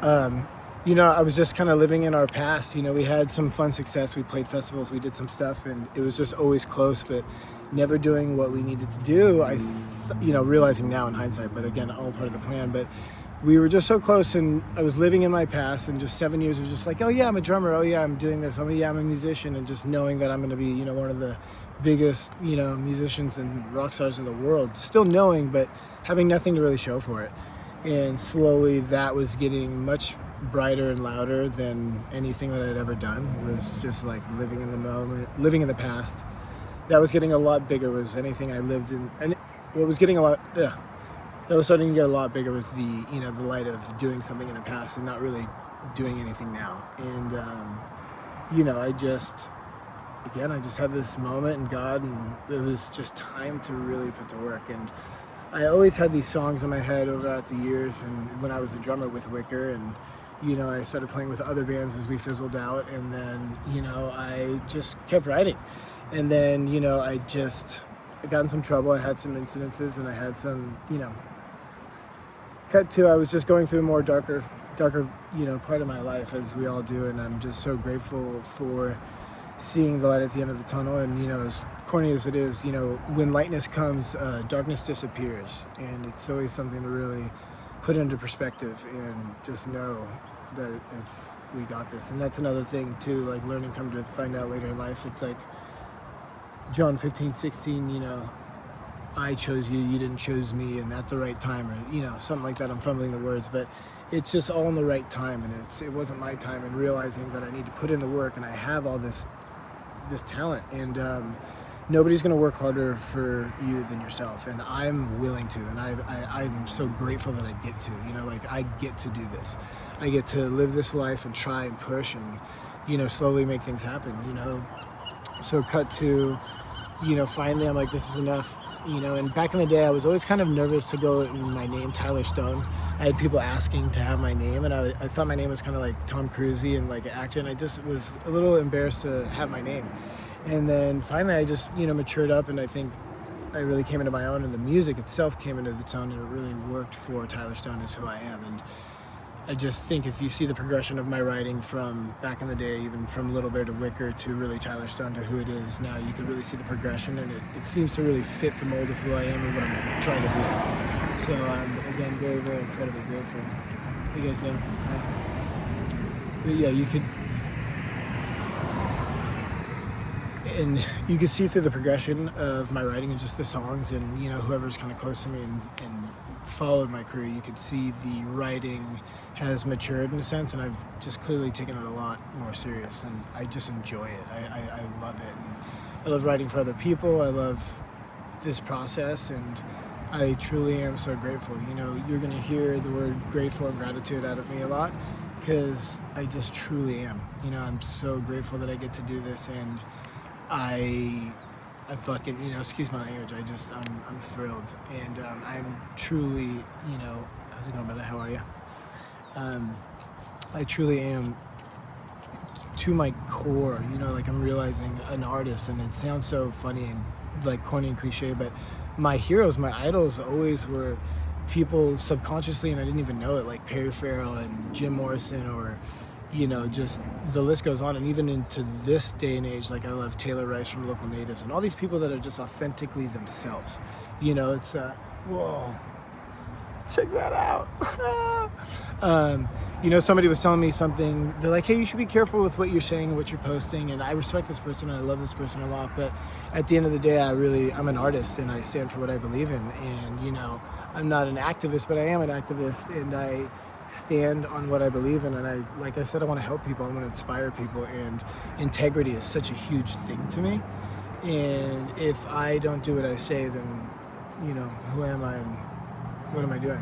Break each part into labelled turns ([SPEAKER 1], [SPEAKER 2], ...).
[SPEAKER 1] Um, I was just kind of living in our past. We had some fun success. We played festivals, we did some stuff, and it was just always close, but never doing what we needed to do. Realizing now in hindsight, but again, all part of the plan. But we were just so close, and I was living in my past, and just 7 years of just like, oh yeah, I'm a drummer. Oh yeah, I'm doing this. Oh yeah, I'm a musician, and just knowing that I'm going to be, one of the biggest, musicians and rock stars in the world. Still knowing, but having nothing to really show for it. And slowly that was getting much brighter and louder than anything that I'd ever done. Was just like living in the moment, living in the past. That was getting a lot bigger. Was anything I lived in, and what was getting a lot, that was starting to get a lot bigger was the light of doing something in the past and not really doing anything now. And I just had this moment in God, and it was just time to really put to work. And I always had these songs in my head over the years, and when I was a drummer with Wicker, and I started playing with other bands as we fizzled out, and then I just kept writing. And then I got in some trouble. I had some incidences, and I had some cut to I was just going through a more darker part of my life, as we all do. And I'm just so grateful for seeing the light at the end of the tunnel. And as corny as it is, when lightness comes, darkness disappears. And it's always something to really put into perspective and just know that we got this. And that's another thing too, like learning, come to find out later in life, it's like John 15:16, I chose you, you didn't choose me, and at the right time, or something like that. I'm fumbling the words, but it's just all in the right time, and it wasn't my time. And realizing that I need to put in the work, and I have all this talent, and nobody's going to work harder for you than yourself, and I'm willing to, and I'm so grateful that I get to, I get to do this. I get to live this life and try and push and slowly make things happen. So cut to finally I'm like, this is enough. And back in the day, I was always kind of nervous to go in my name, Tyler Stone. I had people asking to have my name, and I thought my name was kind of like Tom Cruise-y and like an actor, and I just was a little embarrassed to have my name. And then finally I just, matured up, and I think I really came into my own, and the music itself came into its own, and it really worked for Tyler Stone as who I am. And I just think if you see the progression of my writing from back in the day, even from Little Bear to Wicker to really Tyler Stone to who it is now, you can really see the progression, and it seems to really fit the mold of who I am and what I'm trying to be. So I'm, again, very, very incredibly grateful. You guys know? But yeah, you could see through the progression of my writing and just the songs, and whoever's kind of close to me and followed my career, you could see the writing has matured in a sense, and I've just clearly taken it a lot more serious, and I just enjoy it. I love it, and I love writing for other people. I love this process, and I truly am so grateful. You're going to hear the word grateful and gratitude out of me a lot, because I just truly am. I'm so grateful that I get to do this, and I fucking, excuse my language, I'm thrilled. And I'm truly, how's it going, brother? How are you? I truly am, to my core, I'm realizing an artist, and it sounds so funny and like corny and cliche, but my heroes, my idols always were people subconsciously, and I didn't even know it, like Perry Farrell and Jim Morrison, or just the list goes on. And even into this day and age, like I love Taylor Rice from Local Natives, and all these people that are just authentically themselves. It's whoa, check that out. Somebody was telling me something. They're like, hey, you should be careful with what you're saying and what you're posting. And I respect this person, and I love this person a lot. But at the end of the day, I'm an artist, and I stand for what I believe in. And, I'm not an activist, but I am an activist, and I stand on what I believe in. And like I said, I want to help people. I want to inspire people. And integrity is such a huge thing to me. And if I don't do what I say, then, who am I and what am I doing?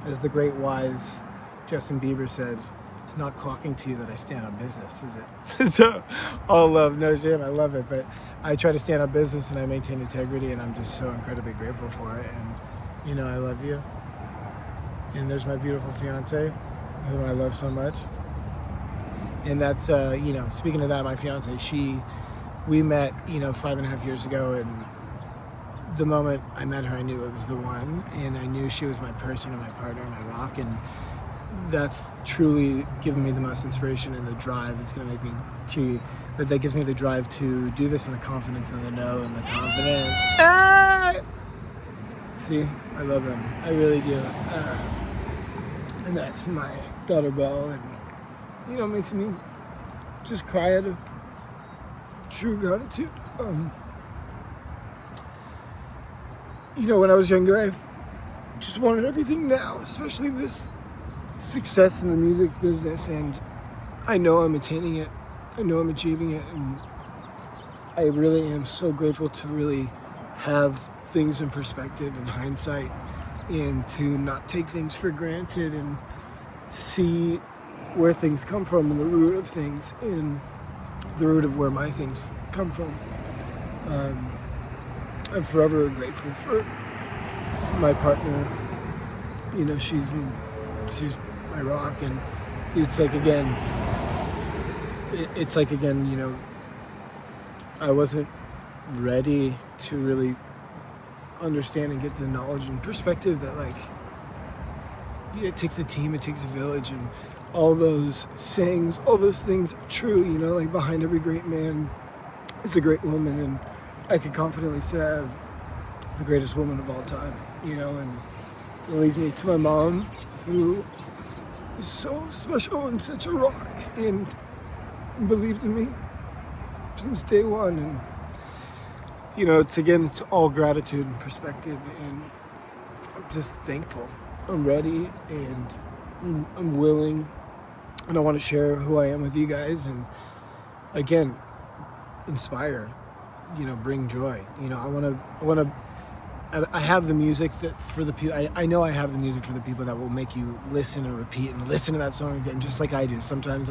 [SPEAKER 1] As the great wise Justin Bieber said, it's not clocking to you that I stand on business, is it? So, all love, no shame, I love it. But I try to stand on business, and I maintain integrity, and I'm just so incredibly grateful for it. And, I love you. And there's my beautiful fiance, whom I love so much. And that's, speaking of that, my fiance, we met, 5.5 years ago, and the moment I met her, I knew it was the one, and I knew she was my person and my partner and my rock. And that's truly given me the most inspiration and the drive. It's going to make me but that gives me the drive to do this, and the confidence and the know and the confidence. See, I love them. I really do. And that's my daughter Belle, and makes me just cry out of true gratitude. When I was younger, I just wanted everything now, especially this success in the music business, and I know I'm attaining it. I know I'm achieving it, and I really am so grateful to really have things in perspective and hindsight, and to not take things for granted and see where things come from and the root of things and the root of where my things come from. I'm forever grateful for my partner. She's my rock, and it's like again, I wasn't ready to really understand and get the knowledge and perspective that it takes a team, it takes a village, and all those sayings, all those things are true. Behind every great man is a great woman, and I could confidently say I have the greatest woman of all time. And it leads me to my mom, who is so special and such a rock, and believed in me since day one. And it's all gratitude and perspective, and I'm just thankful. I'm ready, and I'm willing, and I want to share who I am with you guys, and again, inspire, bring joy. I have the music that for the people. I know I have the music for the people that will make you listen and repeat and listen to that song again, just like I do. Sometimes,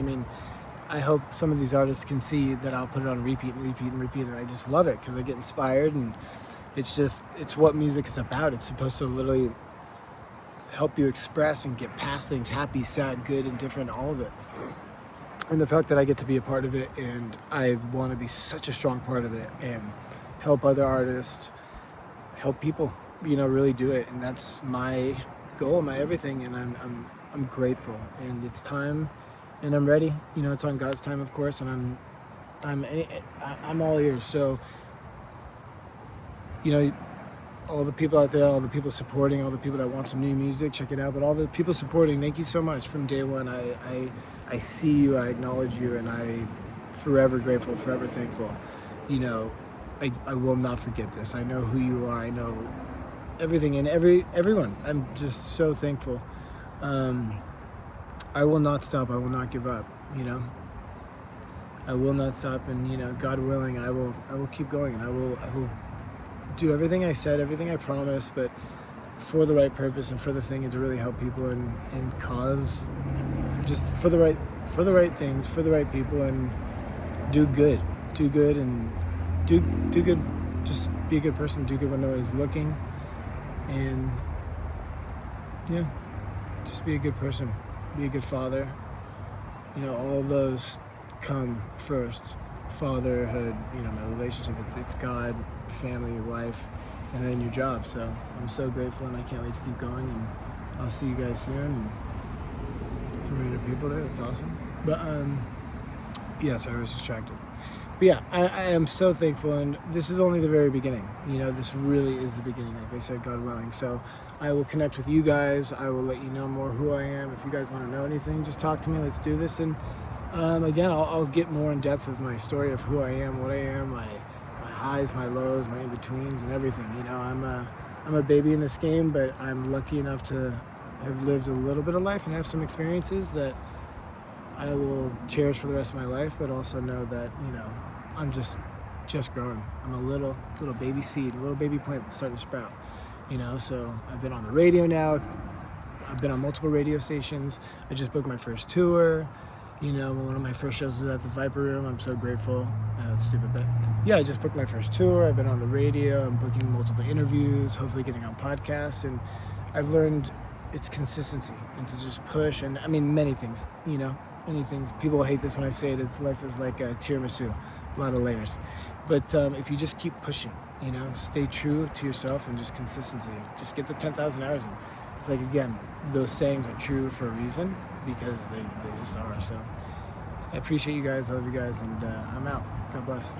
[SPEAKER 1] I hope some of these artists can see that I'll put it on repeat and repeat and repeat, and I just love it because I get inspired, and it's what music is about. It's supposed to literally help you express and get past things, happy, sad, good, indifferent, all of it. And the fact that I get to be a part of it, and I want to be such a strong part of it and help other artists, help people, really do it. And that's my goal, my everything. And I'm grateful, and it's time, and I'm ready. It's on God's time, of course, and I'm all ears. So, all the people out there, all the people supporting, all the people that want some new music, check it out. But all the people supporting, thank you so much from day one. I see you, I acknowledge you, and I'm forever grateful, forever thankful. I will not forget this. I know who you are. I know everything and everyone. I'm just so thankful. I will not stop. I will not give up. I will not stop, and God willing, I will keep going, and I will do everything I said, everything I promised, but for the right purpose and for the thing, and to really help people and cause, just for the right things, for the right people, and do good, and do good. Just be a good person, do good when nobody's looking, and just be a good person, be a good father. All those come first. Fatherhood, my relationship, it's God, family, wife, and then your job. So I'm so grateful, and I can't wait to keep going, and I'll see you guys soon, and some random people there. That's awesome. But yes, I was distracted. But yeah, I am so thankful, and this is only the very beginning. This really is the beginning, like I said, God willing. So I will connect with you guys. I will let you know more who I am. If you guys want to know anything, just talk to me. Let's do this. And again, I'll get more in depth of my story of who I am, what I am, my highs, my lows, my in-betweens, and everything. I'm a baby in this game, but I'm lucky enough to have lived a little bit of life and have some experiences that I will cherish for the rest of my life, but also know that, I'm just growing. I'm a little baby seed, a little baby plant that's starting to sprout, so I've been on the radio now. I've been on multiple radio stations. I just booked my first tour. One of my first shows was at the Viper Room. I'm so grateful. That's stupid, but yeah, I just booked my first tour. I've been on the radio. I'm booking multiple interviews, hopefully getting on podcasts, and I've learned it's consistency and to just push, and many things, many things. People hate this when I say it. Life is like a tiramisu, a lot of layers. But if you just keep pushing, stay true to yourself, and just consistency. Just get the 10,000 hours in. it's like, again, those sayings are true for a reason, because they just are. So I appreciate you guys, I love you guys, and I'm out. God bless.